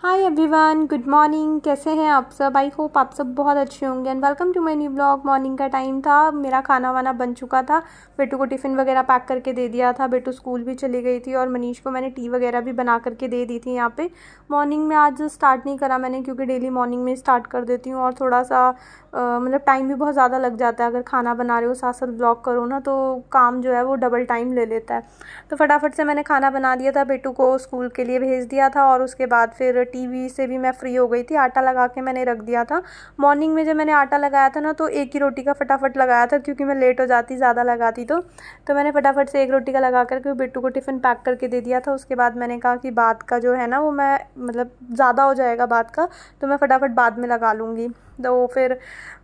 Hi everyone, good morning. कैसे हैं आप सब? आई होप आप सब बहुत अच्छे होंगे and welcome to my new blog. Morning का टाइम था, मेरा खाना वाना बन चुका था। बेटू को टिफ़िन वगैरह पैक करके दे दिया था। बेटू स्कूल भी चली गई थी और मनीष को मैंने टी वगैरह भी बना करके दे दी थी। यहाँ पे मॉर्निंग में आज स्टार्ट नहीं करा मैंने, क्योंकि डेली मॉर्निंग में स्टार्ट कर देती हूँ और थोड़ा सा मतलब टाइम भी बहुत ज़्यादा लग जाता है। अगर खाना बना रहे हो साथ साथ ब्लॉग करो ना, तो काम जो है वो डबल टाइम ले लेता है। तो फटाफट से मैंने खाना बना दिया था, बेटू को स्कूल के लिए भेज दिया था और उसके बाद फिर टीवी से भी मैं फ्री हो गई थी। आटा लगा के मैंने रख दिया था। मॉर्निंग में जब मैंने आटा लगाया था ना, तो एक ही रोटी का फटाफट लगाया था, क्योंकि मैं लेट हो जाती ज़्यादा लगाती तो मैंने फटाफट से एक रोटी का लगा करके बेटू को टिफ़िन पैक करके दे दिया था। उसके बाद मैंने कहा कि बाद का जो है ना वो मैं मतलब ज़्यादा हो जाएगा बाद का, तो मैं फटाफट बाद में लगा लूँगी। तो फिर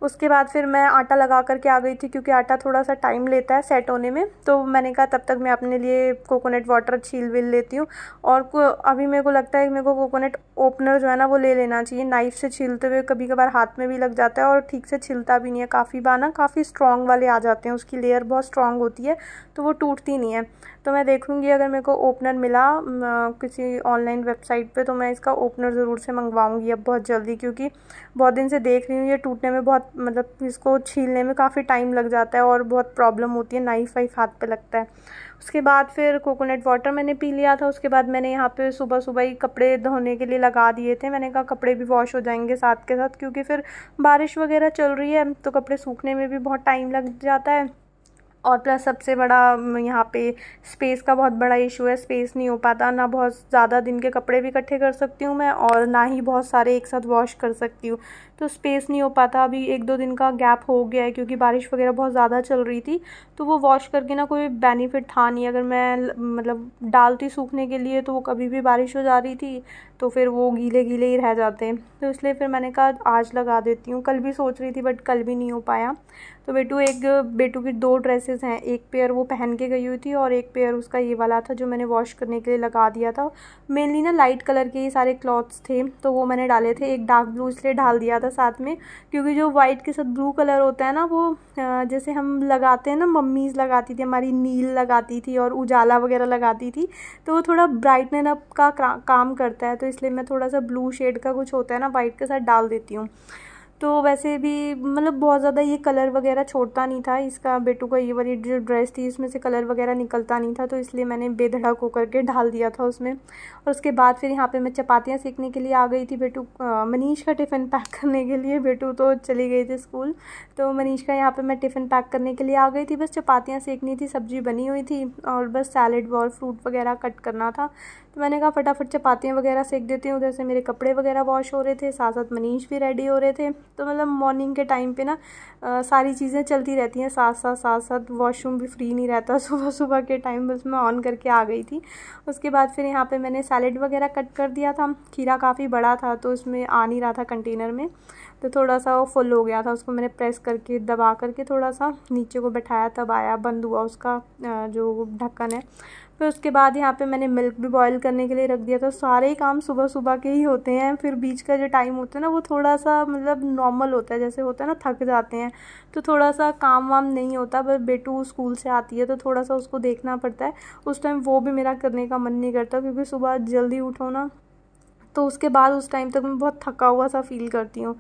उसके बाद फिर मैं आटा लगा करके आ गई थी, क्योंकि आटा थोड़ा सा टाइम लेता है सेट होने में। तो मैंने कहा तब तक मैं अपने लिए कोकोनट वाटर छील विल लेती हूँ। और अभी मेरे को लगता है कि मेरे को कोकोनट ओपनर जो है ना वो ले लेना चाहिए। नाइफ़ से छीलते हुए कभी कभार हाथ में भी लग जाता है और ठीक से छिलता भी नहीं है। काफ़ी बार ना काफ़ी स्ट्रॉन्ग वाले आ जाते हैं, उसकी लेयर बहुत स्ट्रॉन्ग होती है तो वो टूटती नहीं है। तो मैं देखूँगी अगर मेरे को ओपनर मिला किसी ऑनलाइन वेबसाइट पे, तो मैं इसका ओपनर ज़रूर से मंगवाऊँगी अब बहुत जल्दी, क्योंकि बहुत दिन से देख रही हूँ ये टूटने में बहुत मतलब इसको छीलने में काफ़ी टाइम लग जाता है और बहुत प्रॉब्लम होती है, नाइफ़ वाइफ हाथ पे लगता है। उसके बाद फिर कोकोनट वाटर मैंने पी लिया था। उसके बाद मैंने यहाँ पे सुबह सुबह ही कपड़े धोने के लिए लगा दिए थे। मैंने कहा कपड़े भी वॉश हो जाएंगे साथ के साथ, क्योंकि फिर बारिश वगैरह चल रही है तो कपड़े सूखने में भी बहुत टाइम लग जाता है। और प्लस सबसे बड़ा यहाँ पे स्पेस का बहुत बड़ा इशू है। स्पेस नहीं हो पाता, ना बहुत ज़्यादा दिन के कपड़े भी इकट्ठे कर सकती हूँ मैं, और ना ही बहुत सारे एक साथ वॉश कर सकती हूँ। तो स्पेस नहीं हो पाता। अभी 1-2 दिन का गैप हो गया है, क्योंकि बारिश वगैरह बहुत ज़्यादा चल रही थी। तो वो वॉश करके ना कोई बेनिफिट था नहीं। अगर मैं मतलब डालती सूखने के लिए तो वो कभी भी बारिश हो जा रही थी, तो फिर वो गीले गीले ही रह जाते हैं। तो इसलिए फिर मैंने कहा आज लगा देती हूँ। कल भी सोच रही थी बट कल भी नहीं हो पाया। तो बेटू की 2 ड्रेसेस हैं। एक पेयर वो पहन के गई हुई थी और एक पेयर उसका ये वाला था जो मैंने वॉश करने के लिए लगा दिया था। मेनली ना लाइट कलर के ये सारे क्लॉथ्स थे, तो वो मैंने डाले थे। एक डार्क ब्लू इसलिए डाल दिया था साथ में, क्योंकि जो वाइट के साथ ब्लू कलर होता है ना, वो जैसे हम लगाते हैं ना, मम्मीज़ लगाती थी हमारी, नील लगाती थी और उजाला वगैरह लगाती थी, तो वो थोड़ा ब्राइटन अप का काम करता है। तो इसलिए मैं थोड़ा सा ब्लू शेड का कुछ होता है ना वाइट के साथ डाल देती हूँ। तो वैसे भी मतलब बहुत ज़्यादा ये कलर वगैरह छोड़ता नहीं था इसका। बेटू का ये वाली जो ड्रेस थी इसमें से कलर वगैरह निकलता नहीं था, तो इसलिए मैंने बेधड़क होकर के डाल दिया था उसमें। और उसके बाद फिर यहाँ पे मैं चपातियाँ सेकने के लिए आ गई थी। मनीष का टिफ़िन पैक करने के लिए। बेटू तो चली गई थी स्कूल, तो मनीष का यहाँ पर मैं टिफ़िन पैक करने के लिए आ गई थी। बस चपातियाँ सेकनी थी, सब्ज़ी बनी हुई थी और बस सैलेड और फ्रूट वगैरह कट करना था। तो मैंने कहा फटाफट चपातियाँ वगैरह सेक देती हूँ। उधर से मेरे कपड़े वगैरह वॉश हो रहे थे, साथ साथ मनीष भी रेडी हो रहे थे। तो मतलब मॉर्निंग के टाइम पे ना सारी चीज़ें चलती रहती हैं साथ साथ। वॉशरूम भी फ्री नहीं रहता सुबह सुबह के टाइम, बस मैं ऑन करके आ गई थी। उसके बाद फिर यहाँ पे मैंने सैलेड वगैरह कट कर दिया था। खीरा काफ़ी बड़ा था तो इसमें आ नहीं रहा था कंटेनर में, तो थोड़ा सा वो फुल हो गया था। उसको मैंने प्रेस करके दबा करके थोड़ा सा नीचे को बैठाया, तब आया, बंद हुआ उसका जो ढक्कन है। फिर उसके बाद यहाँ पे मैंने मिल्क भी बॉईल करने के लिए रख दिया था। सारे ही काम सुबह सुबह के ही होते हैं। फिर बीच का जो टाइम होता है ना वो थोड़ा सा मतलब नॉर्मल होता है, जैसे होता है ना थक जाते हैं तो थोड़ा सा काम वाम नहीं होता। बस बेटू स्कूल से आती है तो थोड़ा सा उसको देखना पड़ता है। उस टाइम वो भी मेरा करने का मन नहीं करता, क्योंकि सुबह जल्दी उठो ना, तो उसके बाद उस टाइम तक मैं बहुत थका हुआ सा फील करती हूँ।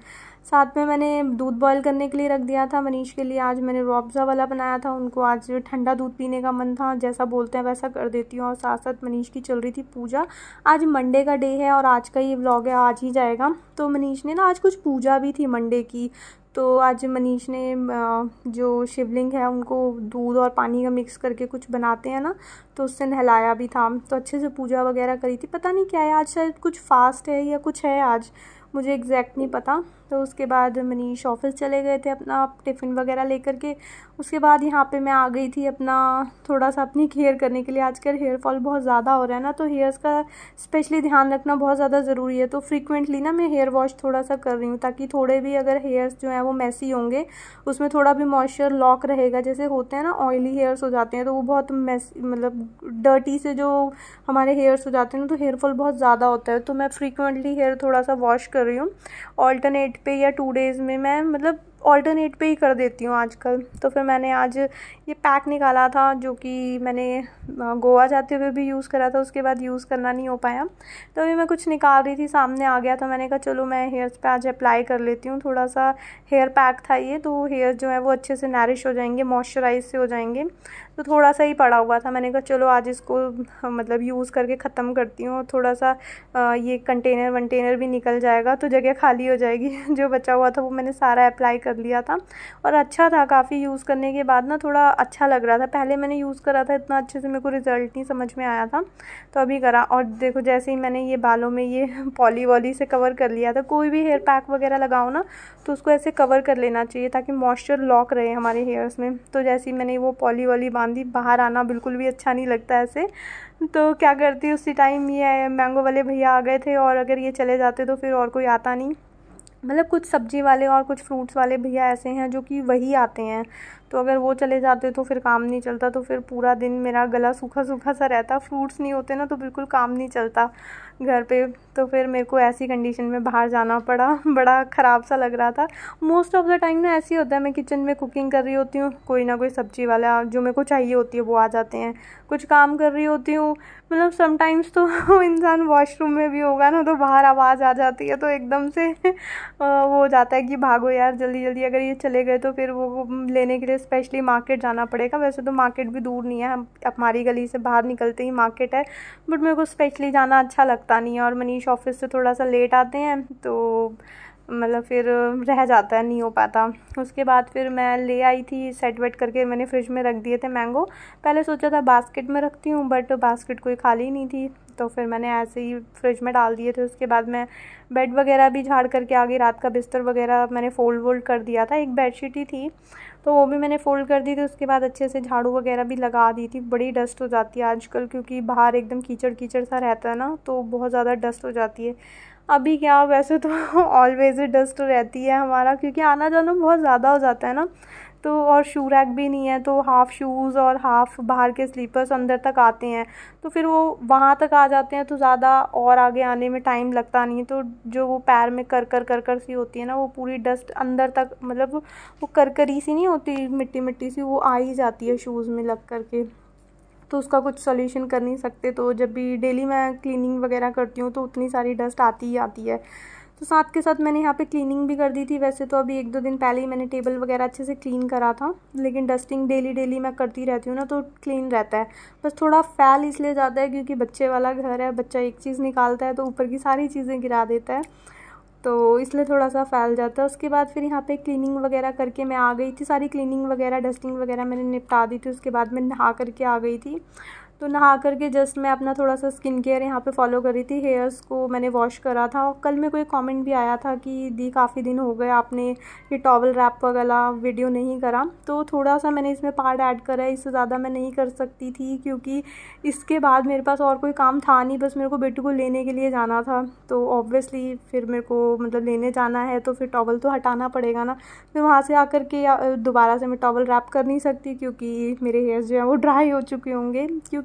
साथ में मैंने दूध बॉईल करने के लिए रख दिया था मनीष के लिए। आज मैंने रूह अफ़ज़ा वाला बनाया था, उनको आज ठंडा दूध पीने का मन था, जैसा बोलते हैं वैसा कर देती हूँ। और साथ साथ मनीष की चल रही थी पूजा। आज मंडे का डे है और आज का ये व्लॉग है आज ही जाएगा। तो मनीष ने ना आज कुछ पूजा भी थी मंडे की, तो आज मनीष ने जो शिवलिंग है उनको दूध और पानी का मिक्स करके कुछ बनाते हैं ना, तो उससे नहलाया भी था। तो अच्छे से पूजा वगैरह करी थी। पता नहीं क्या है आज, शायद कुछ फास्ट है या कुछ है आज, मुझे एग्जैक्ट नहीं पता। तो उसके बाद मनीष ऑफिस चले गए थे अपना टिफ़िन वगैरह लेकर के। उसके बाद यहाँ पे मैं आ गई थी अपना थोड़ा सा अपनी केयर करने के लिए। आजकल हेयर फॉल बहुत ज़्यादा हो रहा है ना, तो हेयर्स का स्पेशली ध्यान रखना बहुत ज़्यादा ज़रूरी है। तो फ्रीक्वेंटली ना मैं हेयर वॉश थोड़ा सा कर रही हूँ, ताकि थोड़े भी अगर हेयर्स जो हैं वो मैसी होंगे उसमें थोड़ा भी मॉइस्चर लॉक रहेगा। जैसे होते हैं ना ऑयली हेयर्स हो जाते हैं तो वो बहुत मैसी मतलब डर्टी से जो हमारे हेयर्स हो जाते हैं ना, तो हेयर फॉल बहुत ज़्यादा होता है। तो मैं फ्रीक्वेंटली हेयर थोड़ा सा वॉश कर रही हूँ। ऑल्टरनेट पे या 2 डेज़ में मैं मतलब ऑल्टरनेट पे ही कर देती हूँ आजकल। तो फिर मैंने आज ये पैक निकाला था जो कि मैंने गोवा जाते हुए भी यूज़ करा था, उसके बाद यूज़ करना नहीं हो पाया। तो अभी मैं कुछ निकाल रही थी, सामने आ गया था, मैंने कहा चलो मैं हेयर्स पे आज अप्लाई कर लेती हूँ। थोड़ा सा हेयर पैक था ये, तो हेयर जो है वो अच्छे से नरिश हो जाएंगे, मॉइस्चराइज से हो जाएंगे। तो थोड़ा सा ही पड़ा हुआ था, मैंने कहा चलो आज इसको मतलब यूज़ करके ख़त्म करती हूँ। थोड़ा सा ये कंटेनर वंटेनर भी निकल जाएगा तो जगह खाली हो जाएगी। जो बचा हुआ था वो मैंने सारा अप्लाई कर लिया था और अच्छा था, काफ़ी यूज़ करने के बाद ना थोड़ा अच्छा लग रहा था। पहले मैंने यूज़ करा था, इतना अच्छे से मेरे को रिज़ल्ट नहीं समझ में आया था, तो अभी करा। और देखो जैसे ही मैंने ये बालों में ये पॉली वॉली से कवर कर लिया था, कोई भी हेयर पैक वगैरह लगाओ ना तो उसको ऐसे कवर कर लेना चाहिए ताकि मॉइस्चर लॉक रहे हमारे हेयर्स में। तो जैसे ही मैंने वो पॉली वॉली बांधी, बाहर आना बिल्कुल भी अच्छा नहीं लगता ऐसे। तो क्या करती उसी टाइम, ये मैंगो वाले भैया आ गए थे और अगर ये चले जाते तो फिर और कोई आता नहीं। मतलब कुछ सब्ज़ी वाले और कुछ फ्रूट्स वाले भैया ऐसे हैं जो कि वही आते हैं, तो अगर वो चले जाते तो फिर काम नहीं चलता। तो फिर पूरा दिन मेरा गला सूखा सूखा सा रहता, फ्रूट्स नहीं होते ना तो बिल्कुल काम नहीं चलता घर पे। तो फिर मेरे को ऐसी कंडीशन में बाहर जाना पड़ा, बड़ा ख़राब सा लग रहा था। मोस्ट ऑफ़ द टाइम ना ऐसे ही होता है, मैं किचन में कुकिंग कर रही होती हूँ, कोई ना कोई सब्ज़ी वाला जो मेरे को चाहिए होती है वो आ जाते हैं। कुछ काम कर रही होती हूँ, मतलब समटाइम्स तो इंसान वॉशरूम में भी होगा ना तो बाहर आवाज़ आ जाती है, तो एकदम से वो हो जाता है कि भागो यार जल्दी जल्दी। अगर ये चले गए तो फिर वो लेने के लिए स्पेशली मार्केट जाना पड़ेगा। वैसे तो मार्केट भी दूर नहीं है, हम हमारी गली से बाहर निकलते ही मार्केट है, बट मेरे को स्पेशली जाना अच्छा लगता नहीं है। और मनीष ऑफिस से थोड़ा सा लेट आते हैं तो मतलब फिर रह जाता है, नहीं हो पाता। उसके बाद फिर मैं ले आई थी, सेट वेट करके मैंने फ्रिज में रख दिए थे मैंगो। पहले सोचा था बास्केट में रखती हूँ, बट बास्केट कोई खाली नहीं थी, तो फिर मैंने ऐसे ही फ्रिज में डाल दिए थे। उसके बाद मैं बेड वगैरह भी झाड़ करके आ गई, रात का बिस्तर वगैरह मैंने फोल्ड कर दिया था। एक बेडशीट ही थी तो वो भी मैंने फ़ोल्ड कर दी थी। उसके बाद अच्छे से झाड़ू वगैरह भी लगा दी थी। बड़ी डस्ट हो जाती है आजकल, क्योंकि बाहर एकदम कीचड़ कीचड़ सा रहता है ना, तो बहुत ज़्यादा डस्ट हो जाती है। अभी क्या, वैसे तो ऑलवेज डस्ट रहती है हमारा, क्योंकि आना जाना बहुत ज़्यादा हो जाता है ना। तो और शू रैक भी नहीं है, तो हाफ़ शूज़ और हाफ़ बाहर के स्लीपर्स अंदर तक आते हैं, तो फिर वो वहाँ तक आ जाते हैं तो ज़्यादा और आगे आने में टाइम लगता नहीं है। तो जो वो पैर में कर सी होती है ना, वो पूरी डस्ट अंदर तक, मतलब वो करकरी सी नहीं होती, मिट्टी मिट्टी सी, वो आ ही जाती है शूज़ में लग करके। तो उसका कुछ सॉल्यूशन कर नहीं सकते। तो जब भी डेली मैं क्लीनिंग वगैरह करती हूँ तो उतनी सारी डस्ट आती ही आती है। तो साथ के साथ मैंने यहाँ पे क्लीनिंग भी कर दी थी। वैसे तो अभी 1-2 दिन पहले ही मैंने टेबल वगैरह अच्छे से क्लीन करा था, लेकिन डस्टिंग डेली मैं करती रहती हूँ ना तो क्लीन रहता है। बस थोड़ा फैल इसलिए जाता है क्योंकि बच्चे वाला घर है, बच्चा एक चीज़ निकालता है तो ऊपर की सारी चीज़ें गिरा देता है, तो इसलिए थोड़ा सा फैल जाता है। उसके बाद फिर यहाँ पे क्लीनिंग वगैरह करके मैं आ गई थी, सारी क्लीनिंग वगैरह डस्टिंग वगैरह मैंने निपटा दी थी। उसके बाद मैं नहा करके आ गई थी। तो नहा करके जस्ट मैं अपना थोड़ा सा स्किन केयर यहाँ पे फॉलो कर रही थी। हेयर्स को मैंने वॉश करा था, और कल मेरे को एक कमेंट भी आया था कि दी काफ़ी दिन हो गए आपने ये टॉवल रैप वाला वीडियो नहीं करा, तो थोड़ा सा मैंने इसमें पार्ट ऐड करा है। इससे ज़्यादा मैं नहीं कर सकती थी क्योंकि इसके बाद मेरे पास और कोई काम था नहीं, बस मेरे को बेटू को लेने के लिए जाना था। तो ऑब्वियसली फिर मेरे को मतलब लेने जाना है तो फिर टॉवल तो हटाना पड़ेगा ना। फिर वहाँ से आकर के दोबारा से मैं टॉवल रैप कर नहीं सकती क्योंकि मेरे हेयर्स जो है वो ड्राई हो चुके होंगे, क्योंकि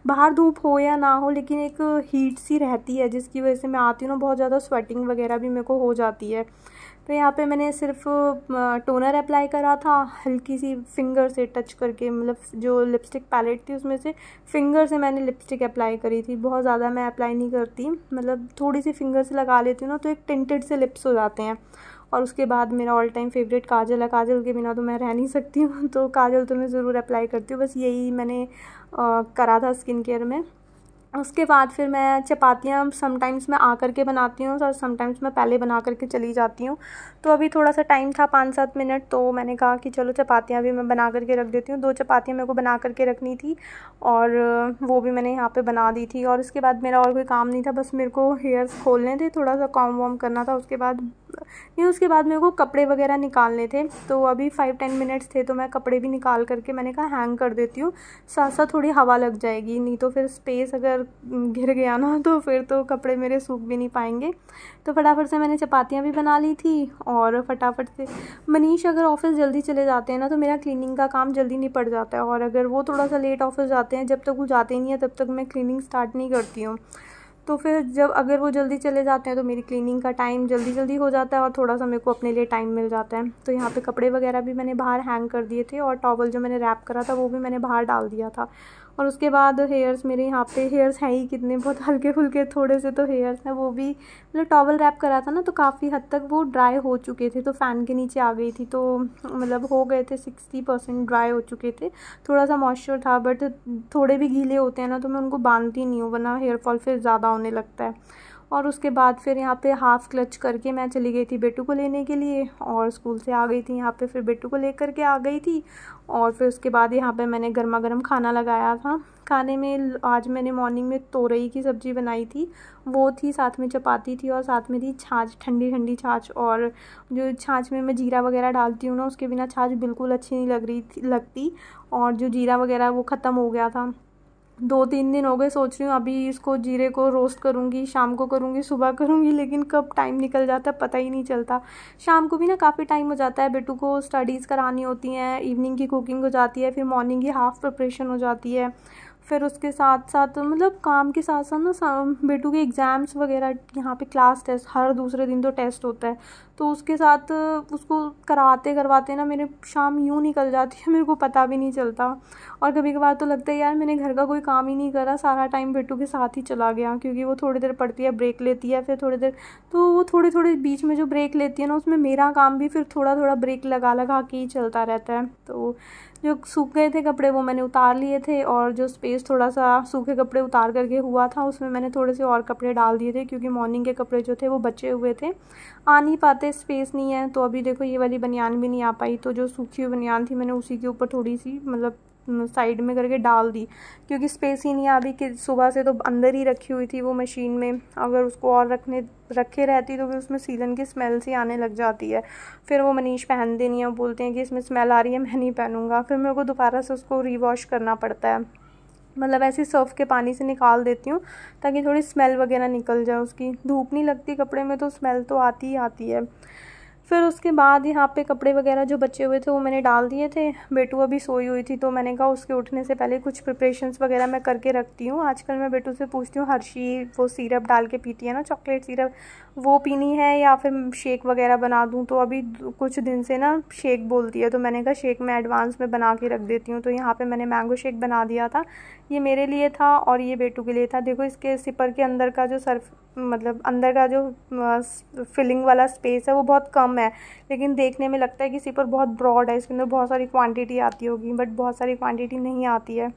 बाहर धूप हो या ना हो लेकिन एक हीट सी रहती है जिसकी वजह से मैं आती हूँ ना, बहुत ज़्यादा स्वेटिंग वगैरह भी मेरे को हो जाती है। तो यहाँ पे मैंने सिर्फ टोनर अप्लाई करा था, हल्की सी फिंगर से टच करके, मतलब जो लिपस्टिक पैलेट थी उसमें से फिंगर से मैंने लिपस्टिक अप्लाई करी थी। बहुत ज़्यादा मैं अप्लाई नहीं करती, मतलब थोड़ी सी फिंगर से लगा लेती हूँ ना तो एक टिंटेड से लिप्स हो जाते हैं। और उसके बाद मेरा ऑल टाइम फेवरेट काजल है, काजल के बिना तो मैं रह नहीं सकती हूँ, तो काजल तो मैं ज़रूर अप्लाई करती हूँ। बस यही मैंने करा था स्किन केयर में। उसके बाद फिर मैं चपातियाँ समटाइम्स मैं आकर के बनाती हूँ और समटाइम्स मैं पहले बना करके चली जाती हूँ। तो अभी थोड़ा सा टाइम था 5-7 मिनट, तो मैंने कहा कि चलो चपातियाँ भी मैं बना करके रख देती हूँ। 2 चपातियाँ मेरे को बना करके रखनी थी और वो भी मैंने यहाँ पे बना दी थी। और उसके बाद मेरा और कोई काम नहीं था, बस मेरे को हेयर्स खोलने थे, थोड़ा सा कॉम वॉम करना था। उसके बाद मेरे को कपड़े वगैरह निकालने थे। तो अभी 5-10 मिनट्स थे तो मैं कपड़े भी निकाल करके मैंने कहा हैंग कर देती हूँ, साथ साथ थोड़ी हवा लग जाएगी, नहीं तो फिर स्पेस अगर गिर गया ना तो फिर तो कपड़े मेरे सूख भी नहीं पाएंगे। तो फटाफट से मैंने चपातियाँ भी बना ली थी और फटाफट से मनीष अगर ऑफिस जल्दी चले जाते हैं ना तो मेरा क्लीनिंग का काम जल्दी निपट जाता है, और अगर वो थोड़ा सा लेट ऑफिस जाते हैं, जब तक वो जाते ही नहीं है तब तक मैं क्लीनिंग स्टार्ट नहीं करती हूँ। तो फिर जब अगर वो जल्दी चले जाते हैं तो मेरी क्लीनिंग का टाइम जल्दी जल्दी हो जाता है और थोड़ा सा मेरे को अपने लिए टाइम मिल जाता है। तो यहाँ पे कपड़े वगैरह भी मैंने बाहर हैंग कर दिए थे और टॉवल जो मैंने रैप करा था वो भी मैंने बाहर डाल दिया था। और उसके बाद हेयर्स मेरे यहाँ पे हेयर्स हैं ही कितने, बहुत हल्के फुल्के थोड़े से तो हेयर्स हैं, वो भी मतलब टॉवल रैप करा था ना तो काफ़ी हद तक वो ड्राई हो चुके थे, तो फ़ैन के नीचे आ गई थी, तो मतलब हो गए थे 60% ड्राई हो चुके थे। थोड़ा सा मॉइस्चर था बट थोड़े भी गीले होते हैं ना तो मैं उनको बांधती नहीं हूँ, वरना हेयर फॉल फिर ज़्यादा होने लगता है। और उसके बाद फिर यहाँ पे हाफ़ क्लच करके मैं चली गई थी बेटू को लेने के लिए, और स्कूल से आ गई थी यहाँ पे, फिर बेटू को लेकर के आ गई थी। और फिर उसके बाद यहाँ पे मैंने गर्मा गर्म खाना लगाया था। खाने में आज मैंने मॉर्निंग में तोरई की सब्ज़ी बनाई थी, वो थी, साथ में चपाती थी और साथ में थी छाछ, ठंडी ठंडी छाछ। और जो छाछ में मैं जीरा वगैरह डालती हूँ ना, उसके बिना छाछ बिल्कुल अच्छी नहीं लगती। और जो जीरा वगैरह वो ख़त्म हो गया था, 2-3 दिन हो गए, सोच रही हूँ अभी इसको जीरे को रोस्ट करूँगी, शाम को करूँगी, सुबह करूँगी, लेकिन कब टाइम निकल जाता है पता ही नहीं चलता। शाम को भी ना काफ़ी टाइम हो जाता है, बेटू को स्टडीज़ करानी होती हैं, इवनिंग की कुकिंग हो जाती है, फिर मॉर्निंग की हाफ़ प्रिपरेशन हो जाती है, फिर उसके साथ साथ मतलब काम के साथ साथ ना बेटू के एग्ज़ाम्स वगैरह, यहाँ पे क्लास टेस्ट हर दूसरे दिन तो टेस्ट होता है, तो उसके साथ उसको करवाते करवाते ना मेरे शाम यूँ निकल जाती है, मेरे को पता भी नहीं चलता। और कभी कभार तो लगता है यार मैंने घर का कोई काम ही नहीं करा, सारा टाइम बेटू के साथ ही चला गया, क्योंकि वो थोड़ी देर पढ़ती है, ब्रेक लेती है, फिर थोड़ी देर, तो वो थोड़ी थोड़ी बीच में जो ब्रेक लेती है ना उसमें मेरा काम भी फिर थोड़ा थोड़ा ब्रेक लगा लगा के ही चलता रहता है। तो जो सूख गए थे कपड़े वो मैंने उतार लिए थे, और जो स्पेस थोड़ा सा सूखे कपड़े उतार करके हुआ था उसमें मैंने थोड़े से और कपड़े डाल दिए थे, क्योंकि मॉर्निंग के कपड़े जो थे वो बचे हुए थे, आ नहीं पाते, स्पेस नहीं है। तो अभी देखो ये वाली बनियान भी नहीं आ पाई, तो जो सूखी हुई बनियान थी मैंने उसी के ऊपर थोड़ी सी मतलब साइड में करके डाल दी, क्योंकि स्पेस ही नहीं आ रही, कि सुबह से तो अंदर ही रखी हुई थी वो मशीन में, अगर उसको और रखे रहती तो फिर उसमें सीलन की स्मेल सी आने लग जाती है। फिर वो मनीष पहनते नहीं है, वो बोलते हैं कि इसमें स्मेल आ रही है, मैं नहीं पहनूंगा, फिर मेरे को दोबारा से उसको रीवॉश करना पड़ता है, मतलब ऐसे सर्फ के पानी से निकाल देती हूँ ताकि थोड़ी स्मेल वगैरह निकल जाए उसकी। धूप नहीं लगती कपड़े में तो स्मेल तो आती ही आती है। फिर उसके बाद यहाँ पे कपड़े वगैरह जो बचे हुए थे वो मैंने डाल दिए थे। बेटू अभी सोई हुई थी तो मैंने कहा उसके उठने से पहले कुछ प्रिपरेशंस वगैरह मैं करके रखती हूँ। आजकल मैं बेटू से पूछती हूँ हर्षी वो सिरप डाल के पीती है ना, चॉकलेट सिरप, वो पीनी है या फिर शेक वगैरह बना दूँ। तो अभी कुछ दिन से ना शेक बोलती है, तो मैंने कहा शेक मैं एडवांस में बना के रख देती हूँ। तो यहाँ पर मैंने मैंगो शेक बना दिया था, ये मेरे लिए था और ये बेटू के लिए था। देखो इसके सिपर के अंदर का जो सर्फ मतलब अंदर का जो फिलिंग वाला स्पेस है वो बहुत कम है, लेकिन देखने में लगता है कि सिपर बहुत ब्रॉड है, इसके अंदर बहुत सारी क्वांटिटी आती होगी, बट बहुत सारी क्वांटिटी नहीं आती है।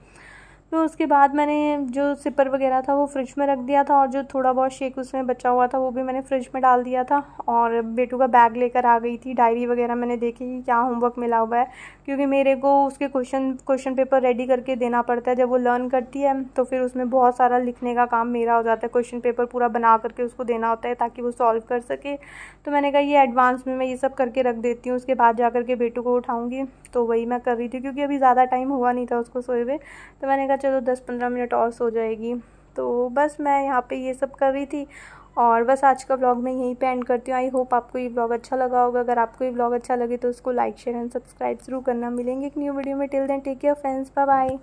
तो उसके बाद मैंने जो सिपर वगैरह था वो फ्रिज में रख दिया था, और जो थोड़ा बहुत शेक उसमें बचा हुआ था वो भी मैंने फ्रिज में डाल दिया था। और बेटू का बैग लेकर आ गई थी, डायरी वगैरह मैंने देखी कि क्या होमवर्क मिला हुआ है, क्योंकि मेरे को उसके क्वेश्चन पेपर रेडी करके देना पड़ता है। जब वो लर्न करती है तो फिर उसमें बहुत सारा लिखने का काम मेरा हो जाता है, क्वेश्चन पेपर पूरा बना करके उसको देना होता है ताकि वो सॉल्व कर सके। तो मैंने कहा ये एडवांस में मैं ये सब करके रख देती हूँ, उसके बाद जा करके बेटू को उठाऊँगी। तो वही मैं कर रही थी, क्योंकि अभी ज़्यादा टाइम हुआ नहीं था उसको सोए हुए, तो मैंने कहा चलो 10-15 मिनट और सो जाएगी। तो बस मैं यहाँ पे ये सब कर रही थी, और बस आज का व्लॉग मैं यहीं पे एंड करती हूँ। आई होप आपको ये व्लॉग अच्छा लगा होगा। अगर आपको ये व्लॉग अच्छा लगे तो उसको लाइक शेयर एंड सब्सक्राइब जरूर करना। मिलेंगे एक न्यू वीडियो में, till then take care friends, bye bye.